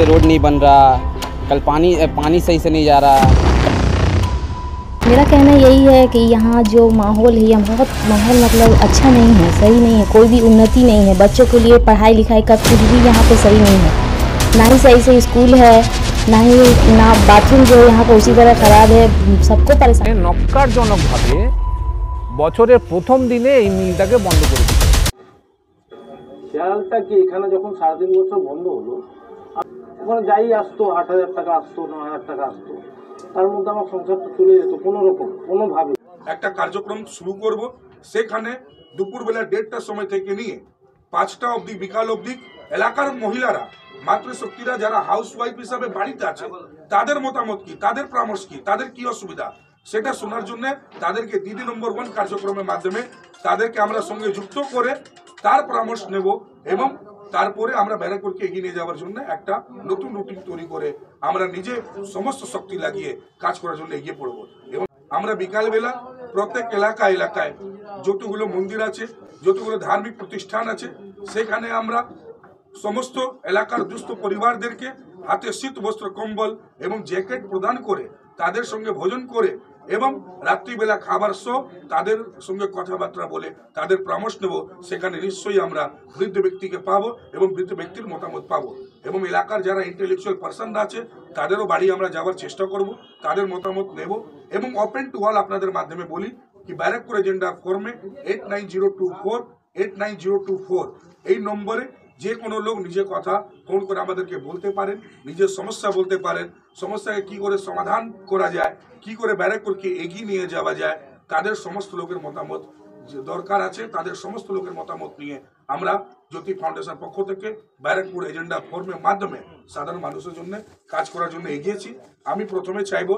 से रोड नहीं बन रहा, कल पानी सही से नहीं जा रहा। मेरा कहना यही है कि यहाँ जो माहौल है, यहाँ बहुत माहौल मतलब अच्छा नहीं है, सही नहीं है, कोई भी उन्नति नहीं है। बच्चों के लिए पढ़ाई लिखाई का कुछ भी यहाँ पे सही नहीं है, ना ही सही से स्कूल है, ना बाथरूम जो है यहाँ पे उसी तरह खराब है, सबको परेशान। নক্কারজনকভাবে বছরের প্রথম দিনে এই মিলটাকে বন্ধ করে দিচ্ছে। খেয়ালটা কি এখানে যখন 3.5 বছর বন্ধ হলো, ওখানে যাই আসতো 8,000 টাকা আসতো, 9,000 টাকা আসতো, তার মধ্যে আমার সংসারটা চলে যেত কোনো রকম কোনোভাবে। একটা কার্যক্রম শুরু করব, সেখানে দুপুরবেলা 1:30টার সময় থেকে নিয়ে 5টা অবধি, বিকাল অবধি এলাকার মহিলারা, মাতৃশক্তিরা যারা হাউসওয়াইফ হিসাবে বাড়িতে আছে, তাদের মতামত কি, তাদের পরামর্শ কি, তাদের কি অসুবিধা, সেটা শোনার জন্য তাদেরকে দিদি নম্বর 1 কার্যক্রমের মাধ্যমে তাদেরকে আমরা সঙ্গে যুক্ত করে তার পরামর্শ নেব এবং তারপরে আমরা ব্যারাকপুরকে এগিয়ে নিয়ে যাওয়ার জন্য একটা নতুন রুটিন তৈরি করে আমরা নিজে সমস্ত শক্তি লাগিয়ে কাজ করার জন্য এগিয়ে পড়ব। এবং আমরা বিকালবেলা প্রত্যেক এলাকায় যতগুলো মন্দির আছে, যতগুলো ধার্মিক প্রতিষ্ঠান আছে, সেখানে আমরা সমস্ত এলাকার দুস্থ পরিবারদেরকে হাতে শীত বস্ত্র, কম্বল এবং জ্যাকেট প্রদান করে তাদের সঙ্গে ভোজন করে এবং রাত্রিবেলা খাবার সহ তাদের সঙ্গে কথাবার্তা বলে তাদের পরামর্শ নেব। সেখানে নিশ্চয়ই আমরা বৃদ্ধ ব্যক্তিকে পাবো এবং বৃদ্ধ ব্যক্তির মতামত পাবো এবং এলাকার যারা ইন্টেলেকচুয়াল পার্সনরা আছে তাদেরও বাড়ি আমরা যাওয়ার চেষ্টা করব, তাদের মতামত নেব এবং ওপেন টু অল আপনাদের মাধ্যমে বলি কি ব্যারাকপুর এজেন্ডা ফর্মে 8902489024 এই নম্বরে যে কোনো লোক নিজের কথা ফোন করে আমাদেরকে বলতে পারেন, নিজের সমস্যা বলতে পারেন, সমস্যাকে কি করে সমাধান করা যায়, কি করে ব্যারাকপুরকে এগিয়ে নিয়ে যাওয়া যায়, তাদের সমস্ত লোকের মতামত যে দরকার আছে, তাদের সমস্ত লোকের মতামত নিয়ে আমরা জ্যোতি ফাউন্ডেশন পক্ষ থেকে ব্যারাকপুর এজেন্ডা ফর্মের মাধ্যমে সাধারণ মানুষের জন্য কাজ করার জন্য এগিয়েছি। আমি প্রথমে চাইব